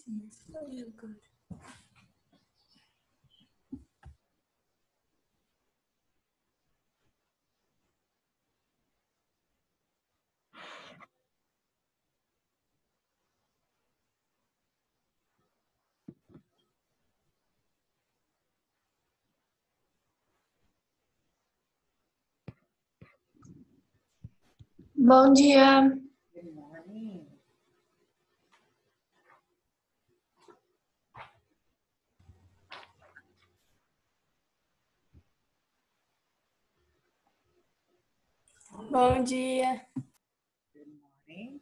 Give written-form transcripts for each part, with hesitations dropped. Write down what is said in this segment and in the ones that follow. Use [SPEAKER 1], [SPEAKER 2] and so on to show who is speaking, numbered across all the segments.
[SPEAKER 1] Bom dia.
[SPEAKER 2] Good morning.
[SPEAKER 1] Bom dia.
[SPEAKER 2] Good morning.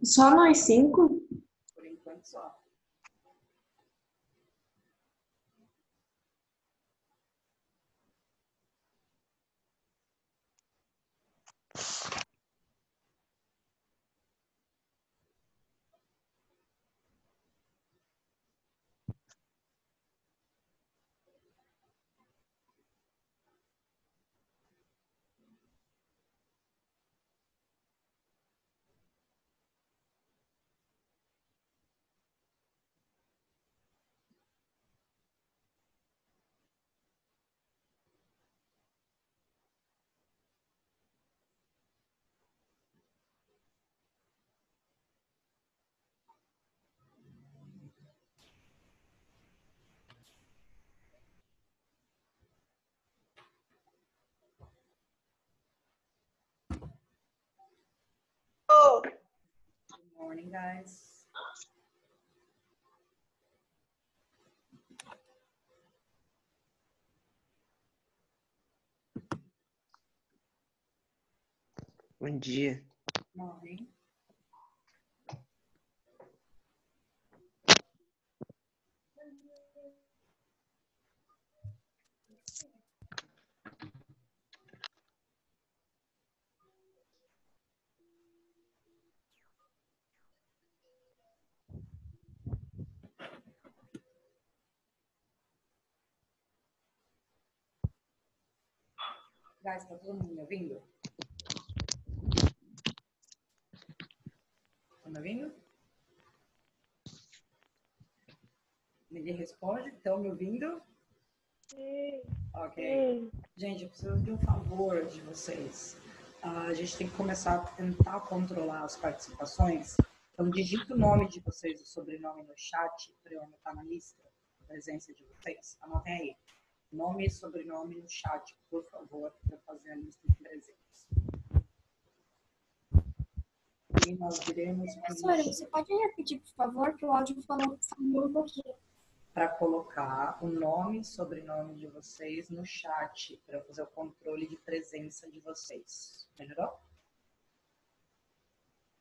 [SPEAKER 1] Só nós 5?
[SPEAKER 2] Por enquanto só. Good morning, guys.
[SPEAKER 3] Bom dia.
[SPEAKER 2] Morning. Guys, tá todo mundo me ouvindo? Tá me ouvindo? Ninguém responde? Estão me ouvindo?
[SPEAKER 4] Sim.
[SPEAKER 2] Ok. Gente, eu preciso de um favor de vocês. A gente tem que começar a tentar controlar as participações. Então, digita o nome de vocês, o sobrenome no chat, para eu anotar na lista, a presença de vocês. Anotem aí. Nome e sobrenome no chat, por favor, para fazer a lista de presentes. E nós iremos...
[SPEAKER 4] Professora, você pode repetir, por favor, que o áudio falou um pouquinho.
[SPEAKER 2] Para colocar o nome e sobrenome de vocês no chat, para fazer o controle de presença de vocês. Melhorou?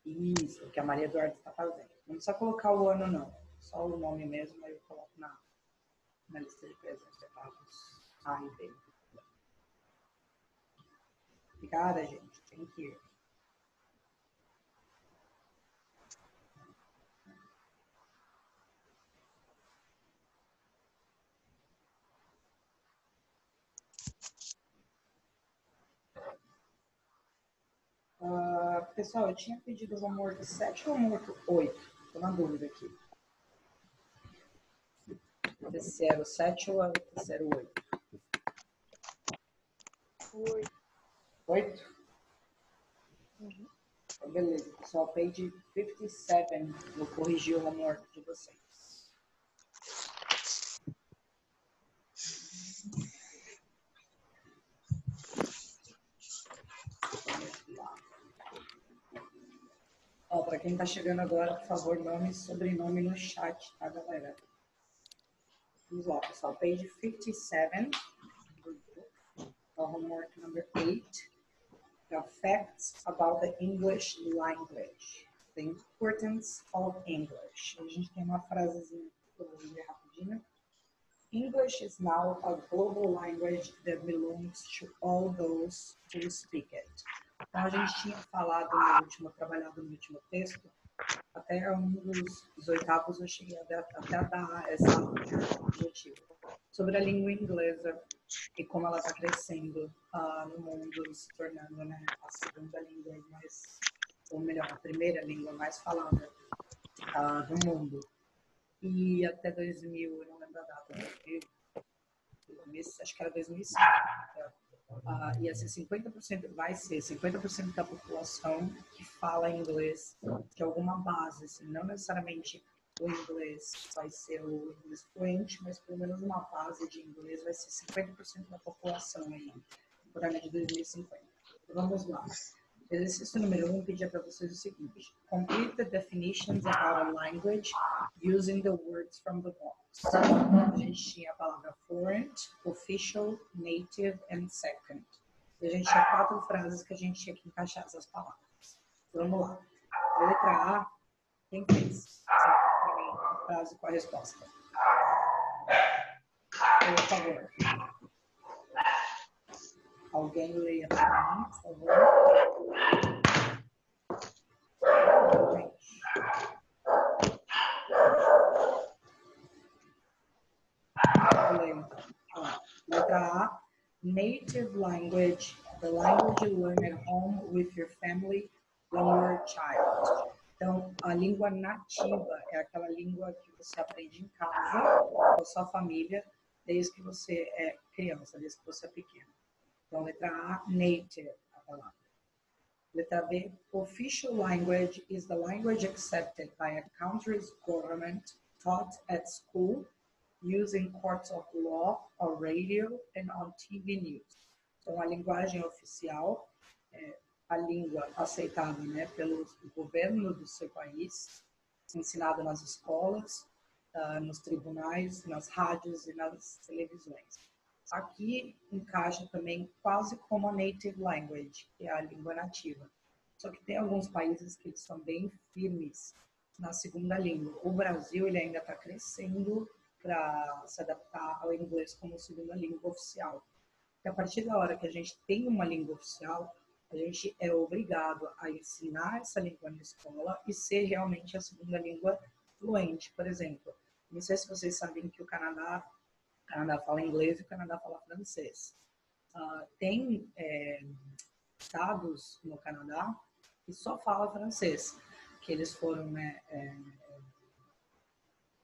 [SPEAKER 2] Isso, o que a Maria Eduarda está fazendo. Não precisa colocar o ano, não. Só o nome mesmo, aí eu coloco na lista de presença. Etapas A e B. Obrigada, gente. Thank you. Pessoal, eu tinha pedido o homework 7 ou o homework 8? Estou na dúvida aqui. Terceiro 7 ou é o terceiro 8? 8?
[SPEAKER 4] Uhum.
[SPEAKER 2] Então, beleza, pessoal. Page 57. Vou corrigir o homework de vocês. Ó, para quem está chegando agora, por favor, nome e sobrenome no chat, tá, galera? Vamos lá, pessoal. Page 57, homework number 8. The facts about the English language. The importance of English. A gente tem uma frasezinha que eu vou ler rapidinho. English is now a global language that belongs to all those who speak it. Então, a gente tinha trabalhado no último texto, até um dos oitavos eu cheguei até a dar essa objetivo, sobre a língua inglesa e como ela está crescendo no mundo, se tornando, né, a segunda língua mais, ou melhor, a primeira língua mais falada do mundo. E até 2000, eu não lembro a data, acho que era 2005, ia ser 50%, vai ser 50% da população que fala inglês de alguma base, assim, não necessariamente o inglês vai ser o inglês fluente, mas pelo menos uma base de inglês vai ser 50% da população aí, por ano de 2050. Então, vamos lá. Exercício número 1 pedia para vocês o seguinte: complete the definitions about a language using the words from the box. A gente tinha a palavra fluent, official, native and second. E a gente tinha 4 frases que a gente tinha que encaixar essas palavras. Vamos lá. A letra A, quem fez? A frase com a resposta. Por favor. Alguém leia para mim, por favor. Letra A, native language, the language you learn at home with your family when you're a child. Então, a língua nativa é aquela língua que você aprende em casa, com a sua família, desde que você é criança, desde que você é pequeno. Então, letra A, native, a palavra. Letra B, official language is the language accepted by a country's government, taught at school, used in courts of law, on radio, and on TV news. Então, a linguagem oficial é a língua aceitada, né, pelo governo do seu país, ensinada nas escolas, nos tribunais, nas rádios e nas televisões. Aqui encaixa também quase como a native language, que é a língua nativa. Só que tem alguns países que eles são bem firmes na segunda língua. O Brasil ele ainda está crescendo para se adaptar ao inglês como segunda língua oficial. Porque a partir da hora que a gente tem uma língua oficial, a gente é obrigado a ensinar essa língua na escola e ser realmente a segunda língua fluente. Por exemplo, não sei se vocês sabem que o Canadá fala inglês e o Canadá fala francês. Tem estados no Canadá que só fala francês, que eles foram, né,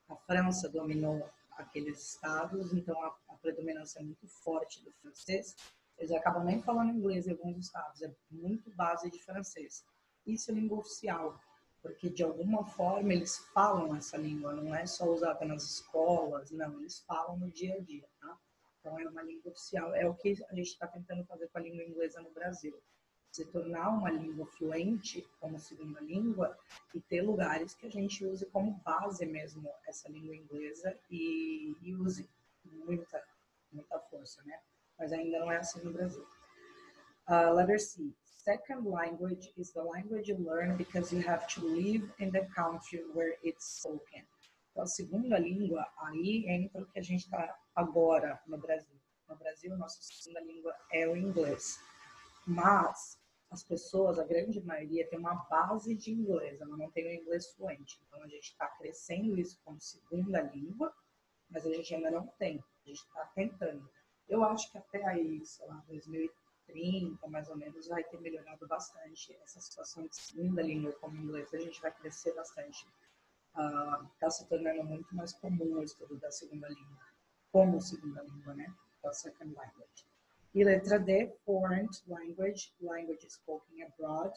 [SPEAKER 2] a França dominou aqueles estados, então a predominância é muito forte do francês. Eles acabam nem falando inglês em alguns estados, é muito base de francês. Isso é língua oficial, porque de alguma forma eles falam essa língua, não é só usada nas escolas, não, eles falam no dia a dia, tá? Então é uma língua oficial, é o que a gente está tentando fazer com a língua inglesa no Brasil. Se tornar uma língua fluente como segunda língua e ter lugares que a gente use como base mesmo essa língua inglesa e use muita força, né? Mas ainda não é assim no Brasil. Letter C. Second language is the language you learn because you have to live in the country where it's spoken. Então, a segunda língua, aí entra o que a gente está agora no Brasil. No Brasil, nossa segunda língua é o inglês. Mas as pessoas, a grande maioria, tem uma base de inglês, ela não tem o inglês fluente. Então, a gente está crescendo isso como segunda língua, mas a gente ainda não tem. A gente está tentando. Eu acho que até aí, sei lá, 2030, mais ou menos, vai ter melhorado bastante essa situação de segunda língua como inglês. A gente vai crescer bastante. Está se tornando muito mais comum o estudo da segunda língua, como segunda língua, né? Da second language. E letra D, foreign language, language spoken abroad,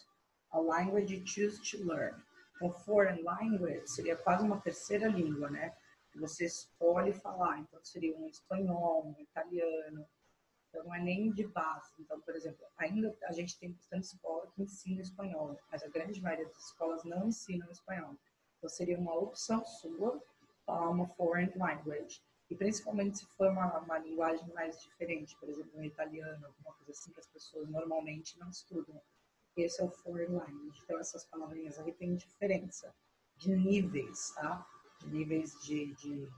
[SPEAKER 2] a language you choose to learn. Então, foreign language seria quase uma terceira língua, né? Que você escolhe falar. Então, seria um espanhol, um italiano. Então, é nem de base. Então, por exemplo, ainda a gente tem bastante escola que ensina espanhol, mas a grande maioria das escolas não ensinam espanhol. Então, seria uma opção sua falar uma foreign language. E principalmente se for uma linguagem mais diferente, por exemplo, um italiano, alguma coisa assim que as pessoas normalmente não estudam. Esse é o foreign language. Então, essas palavrinhas aí têm diferença de níveis, tá? De níveis de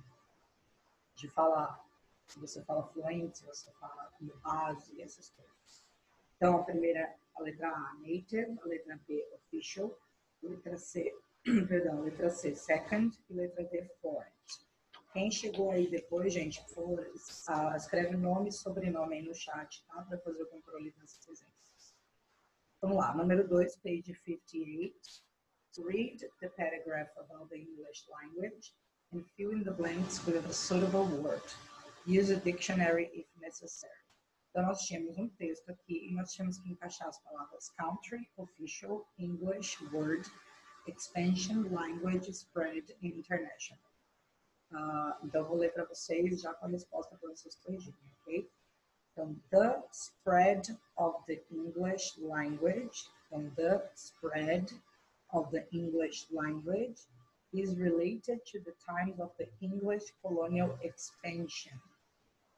[SPEAKER 2] falar. Se você fala fluente, se você fala como base, essas coisas. Então, a primeira, a letra A, native, a letra B, official, a letra C, perdão, a letra C, second, e a letra D, foreign. Quem chegou aí depois, gente, por favor, escreve nome e sobrenome aí no chat, tá? Para fazer o controle das presenças. Vamos lá, número 2, page 58. Read the paragraph about the English language and fill in the blanks with a suitable word. Use a dictionary if necessary. Então, nós tínhamos um texto aqui e nós tínhamos que encaixar as palavras country, official, English, word, expansion, language, spread e international. Então, eu vou ler para vocês já com a resposta para vocês corrigirem, ok? Então, the spread of the English language, is related to the times of the English colonial expansion.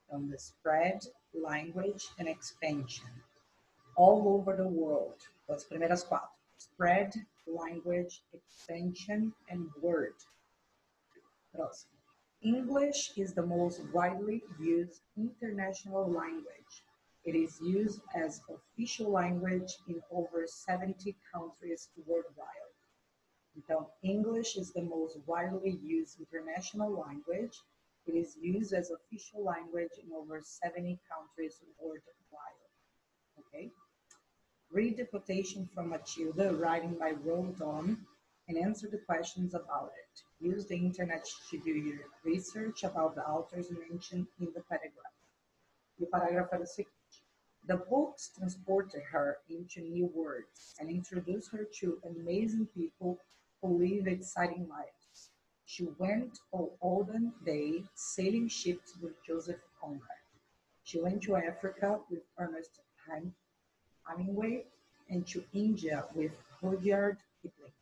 [SPEAKER 2] Então, the spread, language, and expansion all over the world. Então, as primeiras quatro. Spread, language, expansion, and word. Próximo. English is the most widely used international language. It is used as official language in over 70 countries worldwide. Então, English is the most widely used international language. It is used as official language in over 70 countries worldwide. Okay? Read the quotation from Matilda, writing by Roald Dahl, and answer the questions about it. Use the internet to do your research about the authors mentioned in the paragraph. E o parágrafo era o seguinte: the books transported her into new worlds and introduced her to amazing people who live exciting lives. She went all olden day sailing ships with Joseph Conrad. She went to Africa with Ernest Hemingway and to India with Rudyard Kipling.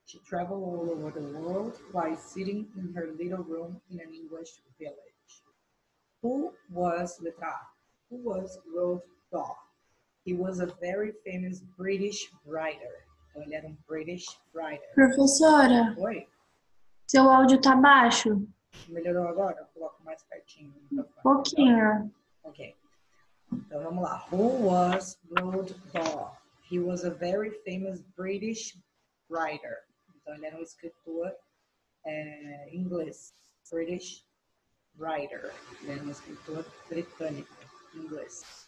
[SPEAKER 2] She traveled all over the world while sitting in her little room in an English village. Who was letra A? Who was Roald Dahl? He was a very famous British writer. Então, ele era um British writer.
[SPEAKER 1] Professora,
[SPEAKER 2] Oi?
[SPEAKER 1] seu áudio tá baixo?
[SPEAKER 2] Melhorou agora? Eu coloco mais pertinho no microfone.
[SPEAKER 1] Pouquinho.
[SPEAKER 2] Ok. Então, vamos lá. Who was Roald Dahl? He was a very famous British writer. Então, ele era um escritor inglês. British writer. Ele era um escritor britânico, inglês.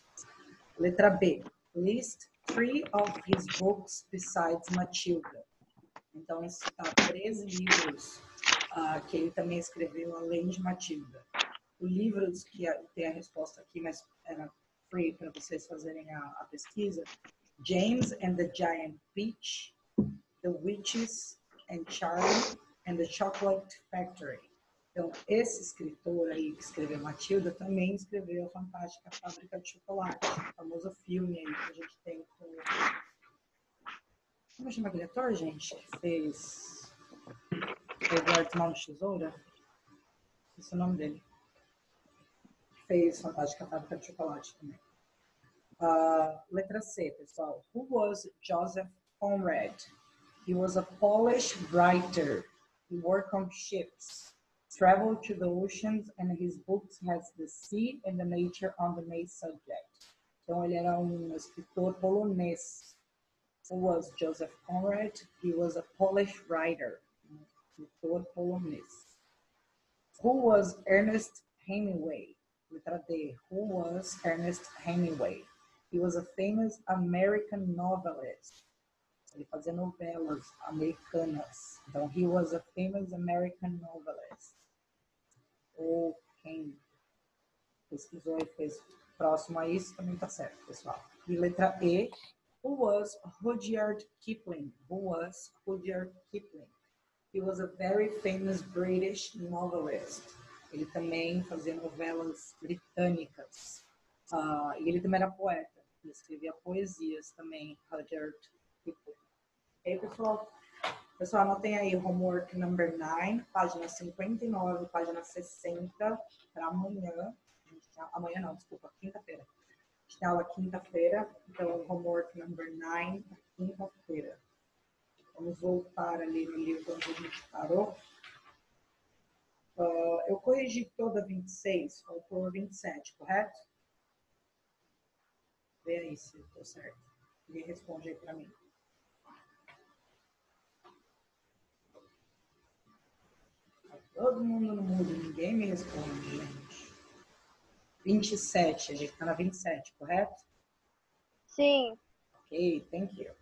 [SPEAKER 2] Letra B. List 3 of his books besides Matilda. Então, citar 13 livros que ele também escreveu além de Matilda. O livro que tem a resposta aqui, mas era free para vocês fazerem a pesquisa. James and the Giant Peach, The Witches and Charlie, and the Chocolate Factory. Então, esse escritor aí que escreveu Matilda também escreveu a Fantástica Fábrica de Chocolate, o famoso filme aí que a gente tem com... Como chama aquele ator, gente? Que fez Eduardo Mão de Tesoura? Esse é o nome dele. Fez Fantástica Fábrica de Chocolate também. Letra C, pessoal. Who was Joseph Conrad? He was a Polish writer. He worked on ships, traveled to the oceans, and his books has the sea and the nature on the main subject. Então, ele era um escritor polonês. Who was Joseph Conrad? He was a Polish writer. Um escritor polonês. Who was Ernest Hemingway? Letra D. Who was Ernest Hemingway? He was a famous American novelist. Ele fazia novelas americanas. Então, he was a famous American novelist. Ou quem pesquisou e fez próximo a isso também está certo, pessoal. E letra E. Who was Rudyard Kipling? Who was Rudyard Kipling? He was a very famous British novelist. Ele também fazia novelas britânicas. E ele também era poeta, ele escrevia poesias também, Rudyard Kipling. E aí, pessoal, anotem aí, homework number 9, página 59, página 60, para amanhã. Amanhã não, desculpa, quinta-feira. A gente tem aula quinta-feira, então homework number 9, quinta-feira. Vamos voltar ali no livro onde a gente parou. Eu corrigi toda 26, faltou 27, correto? Vê aí se estou certo. Ninguém responde aí para mim. Tá todo mundo no mudo, ninguém me responde, gente. 27, a gente está na 27, correto?
[SPEAKER 5] Sim.
[SPEAKER 2] Ok, thank you.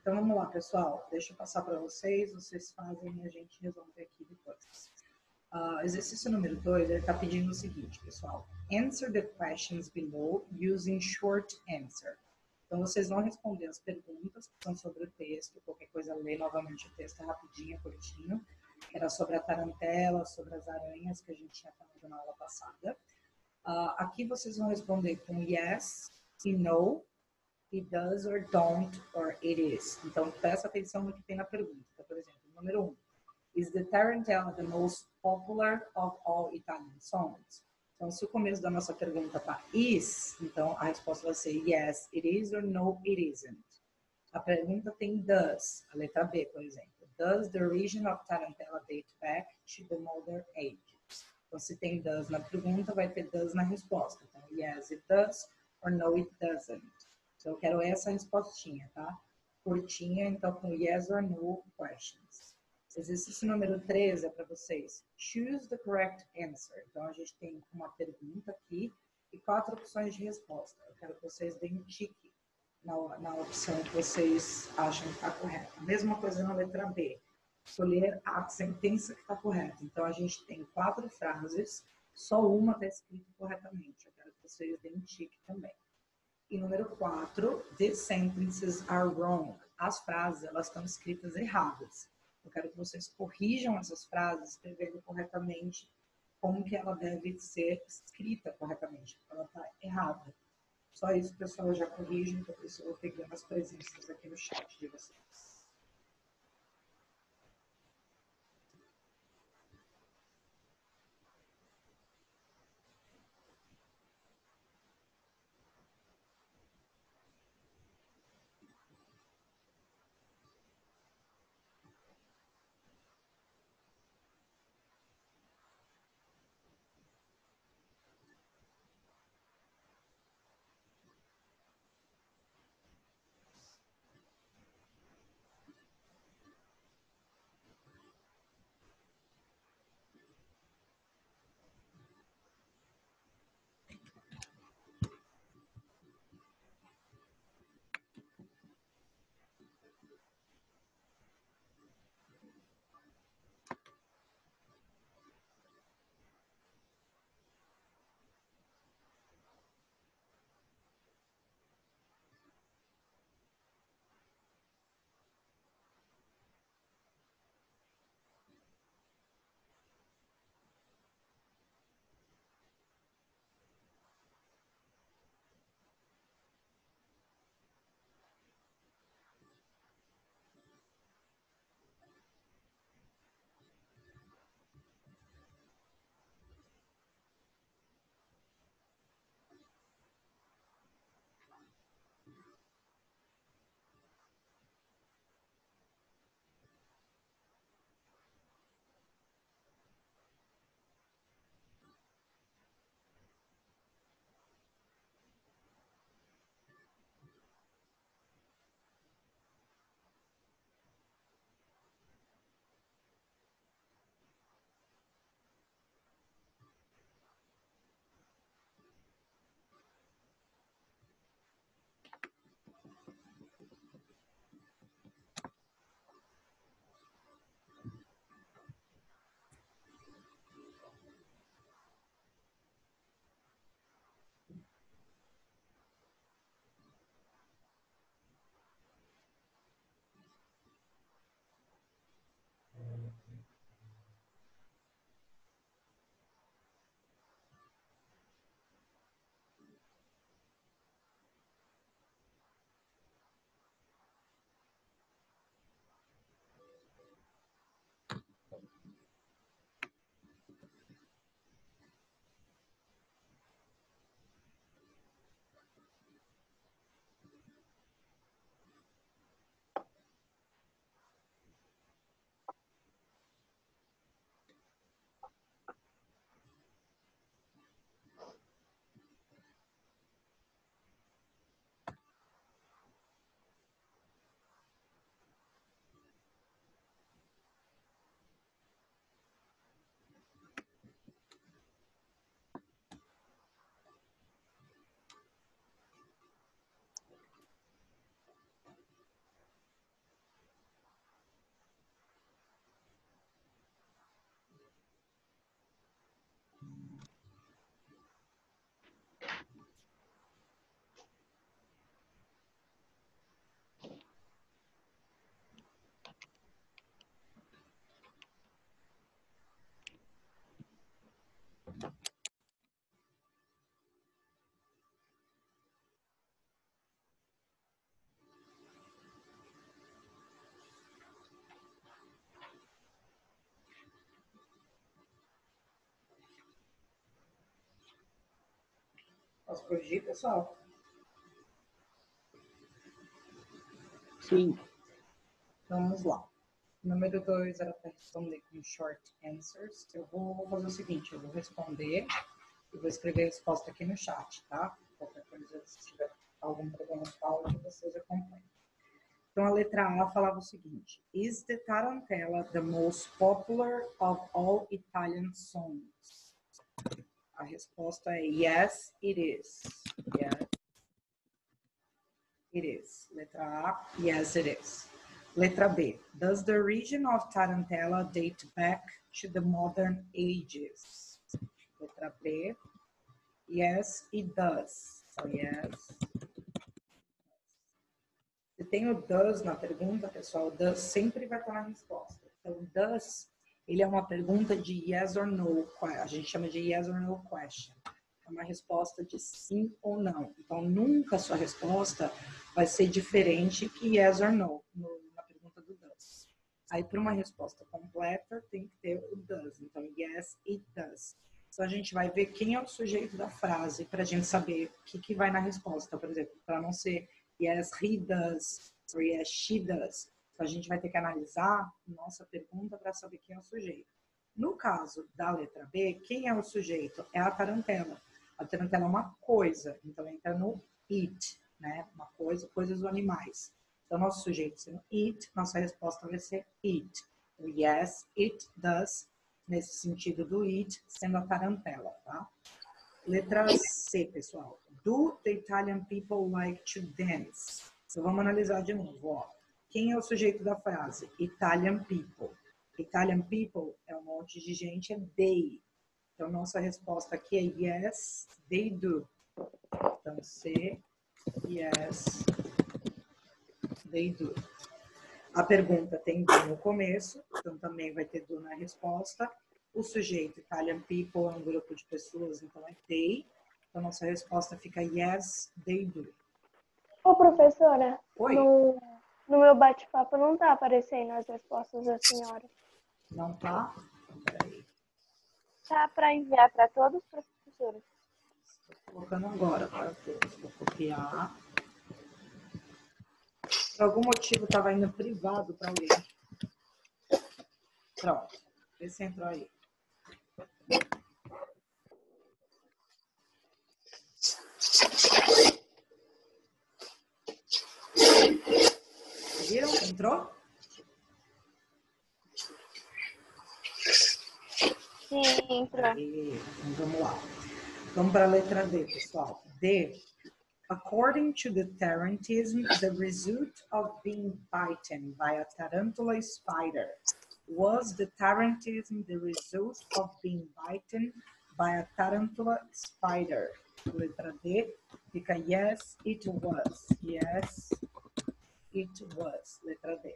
[SPEAKER 2] Então vamos lá, pessoal. Deixa eu passar para vocês fazem e a gente resolve aqui depois. Exercício número 2, ele está pedindo o seguinte, pessoal. Answer the questions below using short answer. Então, vocês vão responder as perguntas que são sobre o texto. Qualquer coisa, lê novamente o texto rapidinho, curtinho. Era sobre a tarantela, sobre as aranhas que a gente tinha falado na aula passada. Aqui vocês vão responder com yes e no, it does or don't, or it is. Então, presta atenção no que tem na pergunta. Então, por exemplo, número 1. Is the tarantella the most popular of all Italian songs? Então, se o começo da nossa pergunta está is, então a resposta vai ser yes, it is, or no, it isn't. A pergunta tem does, a letra B, por exemplo. Does the origin of tarantella date back to the modern ages? Então, se tem does na pergunta, vai ter does na resposta. Então, yes, it does, or no, it doesn't. Então, eu quero essa respostinha, tá? Curtinha, então, com yes or no questions. Exercício número 3 é para vocês. Choose the correct answer. Então, a gente tem uma pergunta aqui e 4 opções de resposta. Eu quero que vocês deem um tique na opção que vocês acham que está correta. A mesma coisa na letra B. Escolher a sentença que está correta. Então, a gente tem 4 frases, só uma está escrita corretamente. Eu quero que vocês deem um tique também. E número 4, the sentences are wrong. As frases, elas estão escritas erradas. Eu quero que vocês corrijam essas frases, escrevendo corretamente como que ela deve ser escrita corretamente, porque ela está errada. Só isso, pessoal, eu já corrijo, então por isso eu vou pegando as presenças aqui no chat de vocês. Posso corrigir, pessoal?
[SPEAKER 3] Sim.
[SPEAKER 2] Então, vamos lá. Número 2 era para responder com short answers. Eu vou fazer o seguinte, eu vou responder e vou escrever a resposta aqui no chat, tá? Qualquer coisa, se tiver algum problema com a aula, vocês acompanham. Então, a letra A falava o seguinte: Is the tarantella the most popular of all Italian songs? A resposta é yes, it is. Yes, it is. Letra A, yes, it is. Letra B. Does the region of Tarantella date back to the modern ages? Letra B. Yes, it does. So, yes. Se tem o does na pergunta, pessoal, o does sempre vai estar na resposta. Então, o does, ele é uma pergunta de yes or no. A gente chama de yes or no question. É uma resposta de sim ou não. Então, nunca a sua resposta vai ser diferente que yes or no, na pergunta do does. Aí, para uma resposta completa, tem que ter o does. Então, yes, it does. Então, a gente vai ver quem é o sujeito da frase para a gente saber o que vai na resposta. Por exemplo, para não ser yes, he does, or yes, she does. Então, a gente vai ter que analisar nossa pergunta para saber quem é o sujeito. No caso da letra B, quem é o sujeito? É a tarantela. A tarantela é uma coisa, então entra no it, né? Uma coisa, coisas dos animais. Então, nosso sujeito sendo it, nossa resposta vai ser it. Então, yes, it does, nesse sentido do it, sendo a tarantela, tá? Letra C, pessoal. Do the Italian people like to dance? Então, vamos analisar de novo, ó. Quem é o sujeito da frase? Italian people. Italian people é um monte de gente, é they. Então, nossa resposta aqui é yes, they do. Então, C, yes, they do. A pergunta tem do no começo, então também vai ter do na resposta. O sujeito Italian people é um grupo de pessoas, então é they. Então, nossa resposta fica yes, they do.
[SPEAKER 5] Ô, professora,
[SPEAKER 2] Oi.
[SPEAKER 5] no meu bate-papo não tá aparecendo as respostas da senhora.
[SPEAKER 2] Não tá? Peraí.
[SPEAKER 5] Tá para enviar para todos os professores.
[SPEAKER 2] Estou colocando agora para todos. Vou copiar. Por algum motivo estava indo privado para alguém. Pronto. Vê se entrou aí. Viram? Entrou?
[SPEAKER 5] Sim, entrou.
[SPEAKER 2] Então, vamos lá. Vamos para a letra D, pessoal. D. According to the tarantism, the result of being bitten by a tarantula spider. Was the tarantism the result of being bitten by a tarantula spider? Letra D. Fica yes, it was. Yes, it was. Letra D.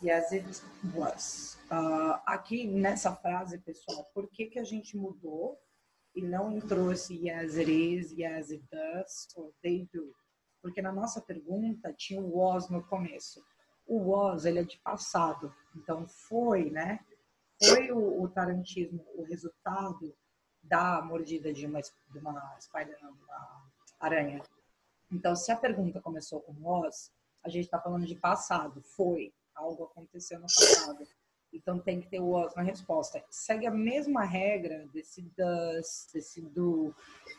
[SPEAKER 2] Yes, it was. Aqui nessa frase, pessoal, por que a gente mudou e não entrou esse yes, it is, yes, it does, or they do? Porque na nossa pergunta tinha o was no começo. O was, ele é de passado. Então, foi, né? Foi o tarantismo, o resultado da mordida de uma spider, não, de uma aranha. Então, se a pergunta começou com was, a gente está falando de passado. Foi. Algo aconteceu no passado. Então, tem que ter o was na resposta. Segue a mesma regra desse does, desse do,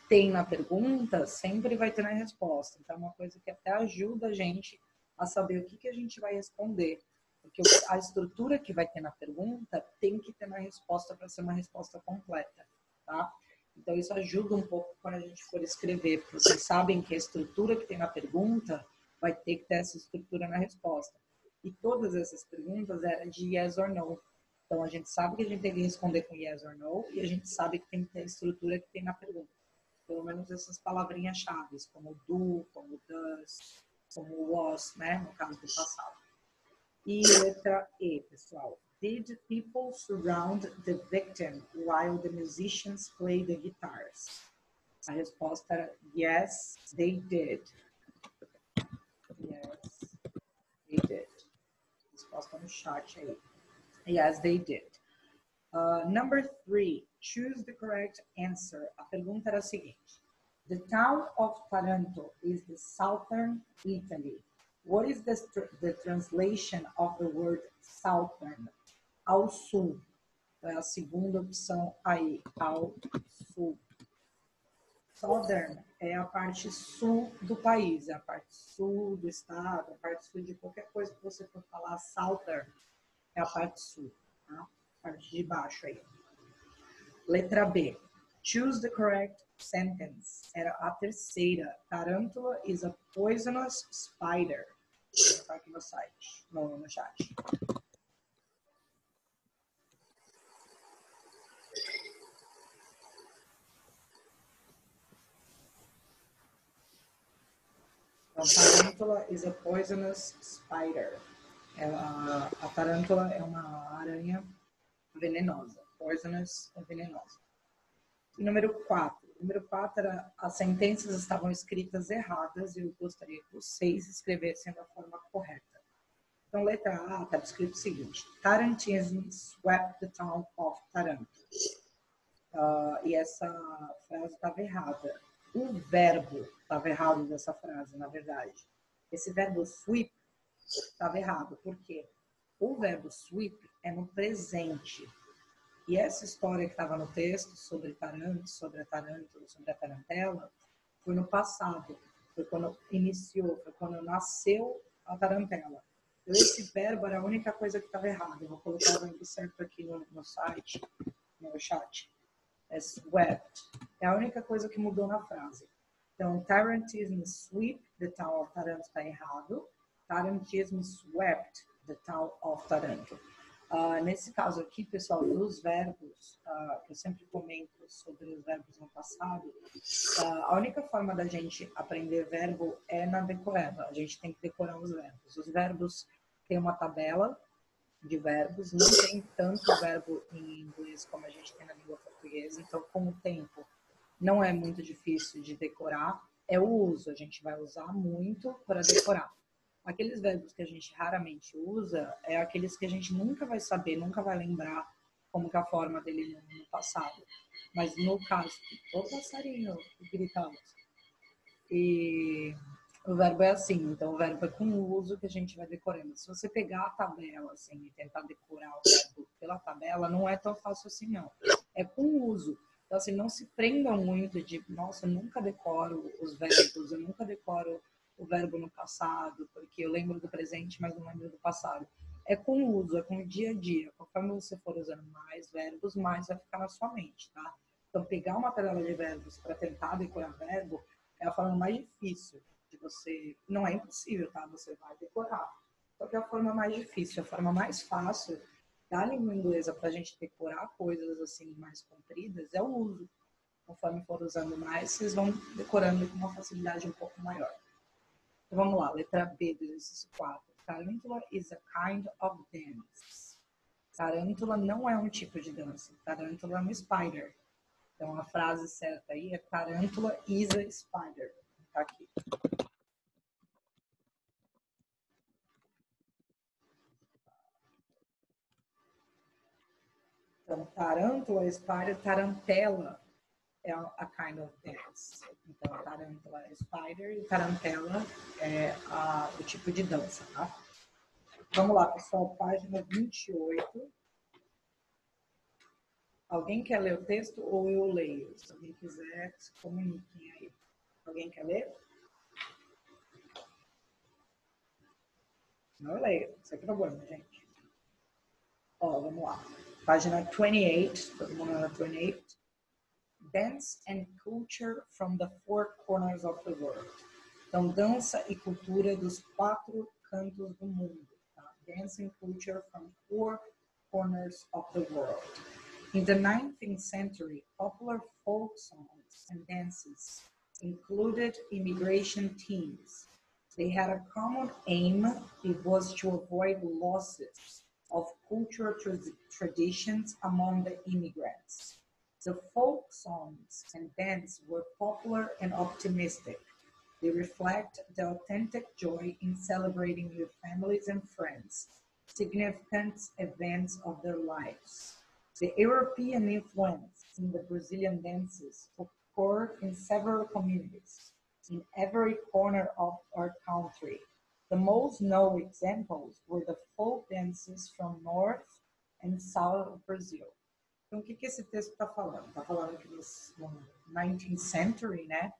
[SPEAKER 2] tem na pergunta, sempre vai ter na resposta. Então, é uma coisa que até ajuda a gente a saber o que a gente vai responder. Porque a estrutura que vai ter na pergunta tem que ter na resposta para ser uma resposta completa, tá? Então, isso ajuda um pouco quando a gente for escrever. Porque vocês sabem que a estrutura que tem na pergunta vai ter que ter essa estrutura na resposta. E todas essas perguntas eram de yes or no. Então, a gente sabe que a gente tem que responder com yes or no e a gente sabe que tem que ter a estrutura que tem na pergunta. Pelo menos essas palavrinhas-chave, como do, como does, como was, né? No caso do passado. E letra E, pessoal. Did people surround the victim while the musicians play the guitars? A resposta era yes, they did. Yes, they did. Resposta no chat aí. Yes, they did. Number 3. choose the correct answer. A pergunta era a seguinte. The town of Taranto is the southern Italy. What is the translation of the word southern? Ao sul. É a segunda opção aí, ao sul. Southern é a parte sul do país, é a parte sul do estado, a parte sul de qualquer coisa que você for falar. Southern é a parte sul, tá? A parte de baixo aí. Letra B. Choose the correct sentence. Era a terceira. Tarantula is a poisonous spider. Vou colocar aqui no site, no chat. Então, tarântula is a poisonous spider. A tarântula é uma aranha venenosa. Poisonous é venenosa. E número 4. Número 4 era as sentenças estavam escritas erradas e eu gostaria que vocês escrevessem da forma correta. Então, letra A está escrito o seguinte. Tarantism swept the town of Taranto. E essa frase estava errada. O verbo estava errado dessa frase, na verdade. Esse verbo sweep estava errado. Por quê? O verbo sweep é no presente. E essa história que estava no texto sobre Taranto, sobre a tarântula, sobre a tarantela, foi no passado. Foi quando iniciou, foi quando nasceu a tarantela. Então, esse verbo era a única coisa que estava errada. Eu vou colocar o verbo certo aqui no site, no chat. É swept. É a única coisa que mudou na frase. Então, tarantism sweep the town of Taranto está errado. Tarantism swept the town of Taranto. Nesse caso aqui, pessoal, dos verbos, que eu sempre comento sobre os verbos no passado, a única forma da gente aprender verbo é na decoreba. A gente tem que decorar os verbos. Os verbos têm uma tabela de verbos, não tem tanto verbo em inglês como a gente tem na língua portuguesa, então com o tempo não é muito difícil de decorar, é o uso, a gente vai usar muito para decorar. Aqueles verbos que a gente raramente usa é aqueles que a gente nunca vai saber, nunca vai lembrar como que é a forma dele no passado. Mas no caso, o passarinho gritando. E o verbo é assim, então o verbo é com o uso que a gente vai decorando. Se você pegar a tabela assim e tentar decorar o verbo pela tabela, não é tão fácil assim não. É com o uso. Então assim, não se prendam muito de, nossa, eu nunca decoro os verbos, eu nunca decoro o verbo no passado, porque eu lembro do presente, mas não lembro do passado. É com o uso, é com o dia a dia. Conforme você for usando mais verbos, mais vai ficar na sua mente, tá? Então pegar uma tabela de verbos para tentar decorar verbo é a forma mais difícil de você... Não é impossível, tá? Você vai decorar. Só que é a forma mais difícil, a forma mais fácil da língua inglesa para a gente decorar coisas assim mais compridas é o uso. Conforme for usando mais, vocês vão decorando com uma facilidade um pouco maior. Então vamos lá, letra B do exercício 4. Tarântula is a kind of dance. Tarântula não é um tipo de dança. Tarântula é um spider. Então, a frase certa aí é Tarantula is a spider. Tá aqui. Então, Tarantula, spider, tarantela é a kind of dance. Então, Tarantula é spider e tarantela é o tipo de dança, tá? Vamos lá, pessoal, página 28. Alguém quer ler o texto ou eu leio? Se alguém quiser, se comuniquem aí. Alguém quer ler? Não, eu leio. Sem problema, gente. Ó, vamos lá. Página 28. Todo mundo na 28. Dance and culture from the four corners of the world. Então, dança e cultura dos 4 cantos do mundo. Tá? Dance and culture from 4 corners of the world. In the 19th century, popular folk songs and dances included immigration themes. They had a common aim. It was to avoid losses of cultural traditions among the immigrants. The folk songs and dance were popular and optimistic. They reflect the authentic joy in celebrating with families and friends, significant events of their lives. The European influence in the Brazilian dances occur in several communities in every corner of our country. The most known examples were the folk dances from North and South Brazil. Então, o que esse texto está falando? Está falando que no 19th century, né,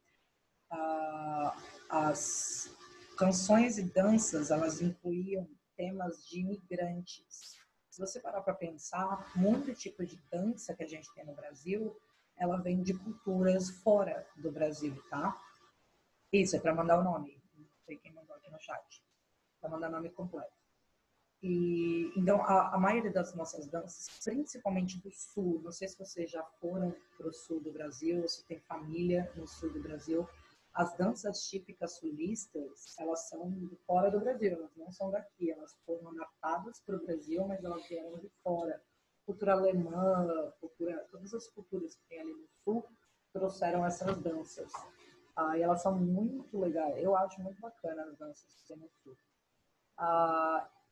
[SPEAKER 2] as canções e danças, elas incluíam temas de imigrantes. Se você parar para pensar, muito tipo de dança que a gente tem no Brasil, ela vem de culturas fora do Brasil, tá? Isso, é para mandar o nome. Não sei quem mandou aqui no chat. Para mandar o nome completo. E, então, a maioria das nossas danças, principalmente do sul, não sei se vocês já foram para o sul do Brasil, ou se tem família no sul do Brasil, as danças típicas sulistas, elas são de fora do Brasil, elas não são daqui, elas foram adaptadas para o Brasil, mas elas vieram de fora. Cultura alemã, todas as culturas que tem ali no sul trouxeram essas danças. E elas são muito legais, eu acho muito bacana as danças que tem no sul.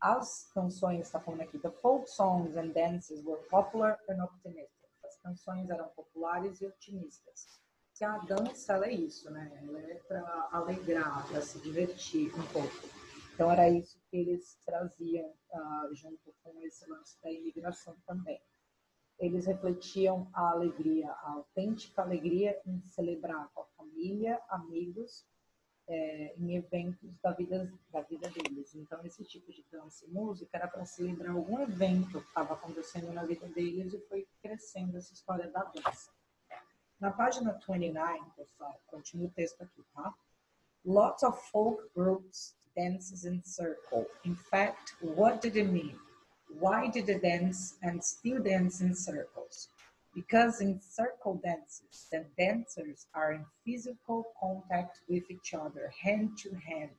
[SPEAKER 2] As canções, está falando aqui, the folk songs and dances were popular and optimistic. As canções eram populares e otimistas. Que a dança, ela é isso, né? Ela é para alegrar, para se divertir um pouco. Então, era isso que eles traziam junto com esse lance da imigração também. Eles refletiam a alegria, a autêntica alegria em celebrar com a família, amigos, em eventos da vida deles. Então, esse tipo de dança e música era para celebrar algum evento que estava acontecendo na vida deles e foi crescendo essa história da dança. Na página 29, pessoal, continua o texto aqui, tá? Lots of folk groups dances in circle. In fact, what did it mean? Why did they dance and still dance in circles? Because in circle dances, the dancers are in physical contact with each other, hand to hand,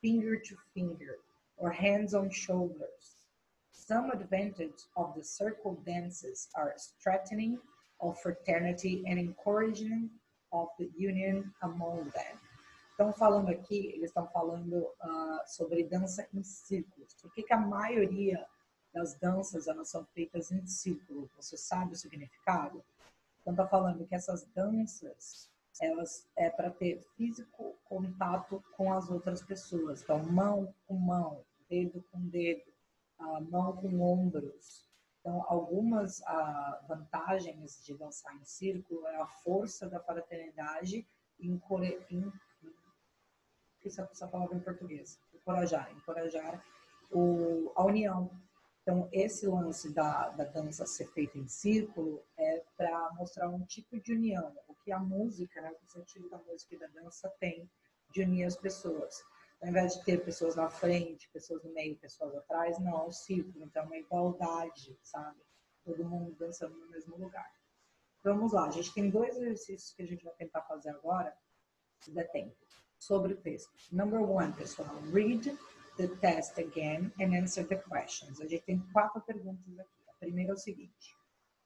[SPEAKER 2] finger to finger, or hands on shoulders. Some advantage of the circle dances are strengthening of fraternity and encouragement of the union among them. Estão falando aqui, eles estão falando sobre dança em círculos. Por que a maioria das danças elas são feitas em círculo? Você sabe o significado? Então está falando que essas danças elas é para ter físico contato com as outras pessoas. Então mão com mão, dedo com dedo, mão com ombros. Então algumas vantagens de dançar em círculo é a força da fraternidade e essa palavra em português, encorajar a união. Então, esse lance da dança ser feita em círculo é para mostrar um tipo de união, o que a música, né, o sentido da música e da dança tem de unir as pessoas. Ao invés de ter pessoas na frente, pessoas no meio, pessoas atrás, não, é um círculo, então é uma igualdade, sabe? Todo mundo dançando no mesmo lugar. Então, vamos lá, a gente tem 2 exercícios que a gente vai tentar fazer agora, se der tempo, sobre o texto. Number 1, pessoal, read the test again and answer the questions. A gente tem 4 perguntas aqui. A primeira é o seguinte: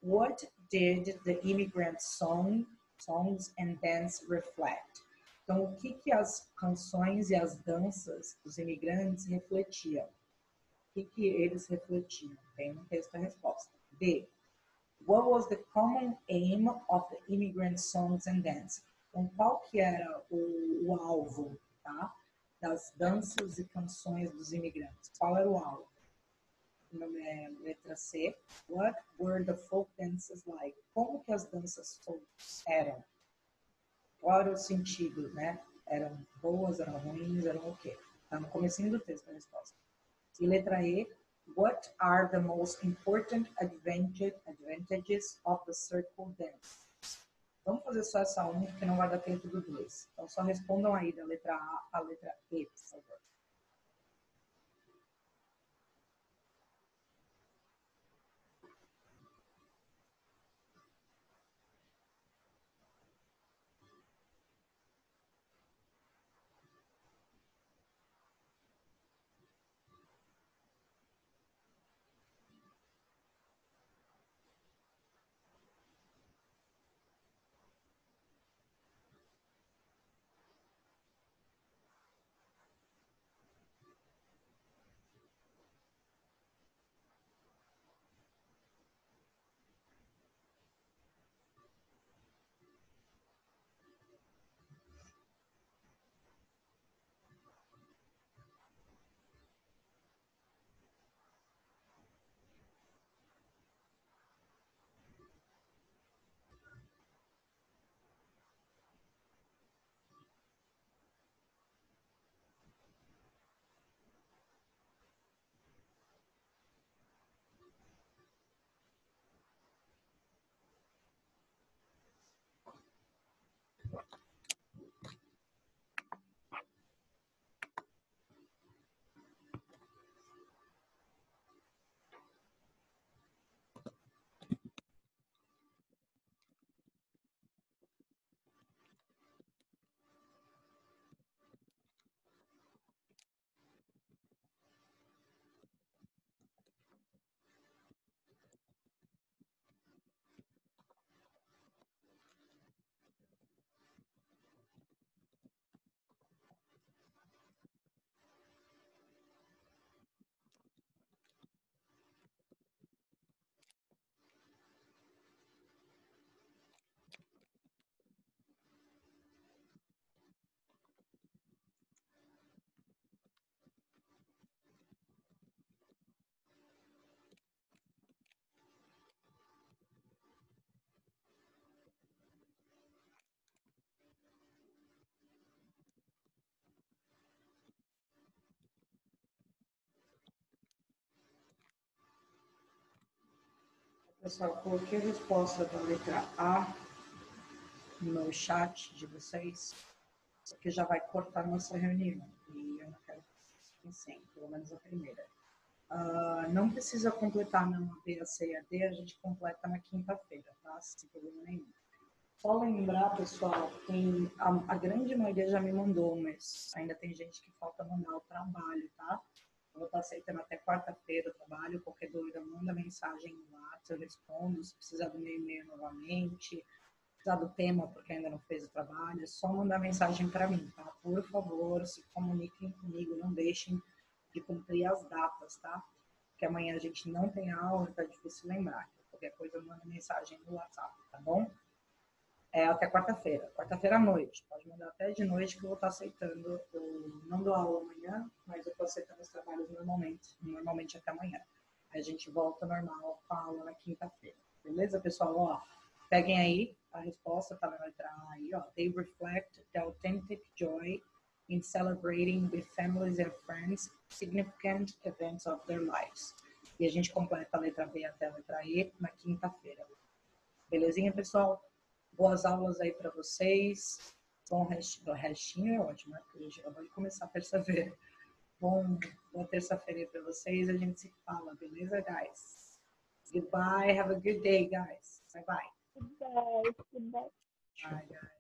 [SPEAKER 2] What did the immigrant songs and dance reflect? Então, o que as canções e as danças dos imigrantes refletiam? O que eles refletiam? Tem no texto a resposta. B. What was the common aim of the immigrant songs and dance? Então, qual que era o alvo, tá, das danças e canções dos imigrantes? Qual era o alvo? Letra C. What were the folk dances like? Como que as danças folk eram? Qual era o sentido, né? Eram boas, eram ruins, eram o quê? Tá no comecinho do texto a resposta. E letra E. What are the most important advantages of the circle dance? Vamos fazer só essa 1, porque não vai dar tempo do 2. Então, só respondam aí da letra A à letra E, por favor. Pessoal, coloquei a resposta da letra A no chat de vocês, porque já vai cortar nossa reunião. E eu não quero que fiquem sem, pelo menos a primeira. Não precisa completar na B, C e AD, a gente completa na quinta-feira, tá? Sem problema nenhum. Só lembrar, pessoal, a grande maioria já me mandou, mas ainda tem gente que falta mandar o trabalho, tá? Eu vou estar aceitando até quarta-feira o trabalho. Qualquer dúvida, manda mensagem no WhatsApp, eu respondo. Se precisar do meu e-mail novamente, precisar do tema porque ainda não fez o trabalho, é só mandar mensagem para mim, tá? Por favor, se comuniquem comigo, não deixem de cumprir as datas, tá? Porque amanhã a gente não tem aula, tá difícil lembrar. Qualquer coisa, manda mensagem no WhatsApp, tá bom? Até quarta-feira. Quarta-feira à noite. Pode mandar até de noite que eu vou estar aceitando. Não dou aula amanhã, mas eu estou aceitando os trabalhos normalmente até amanhã. Aí a gente volta normal com a aula na quinta-feira. Beleza, pessoal? Ó, peguem aí a resposta, tá na letra A aí, ó. They reflect the authentic joy in celebrating with families and friends significant events of their lives. E a gente completa a letra B até a letra E na quinta-feira. Belezinha, pessoal? Boas aulas aí para vocês. Bom restinho é ótimo, né? Porque a gente acabou de começar a terça-feira. Boa terça-feira aí para vocês. A gente se fala, beleza, guys? Goodbye. Have a good day, guys. Bye-bye.
[SPEAKER 5] Goodbye. Goodbye.
[SPEAKER 2] Bye, guys.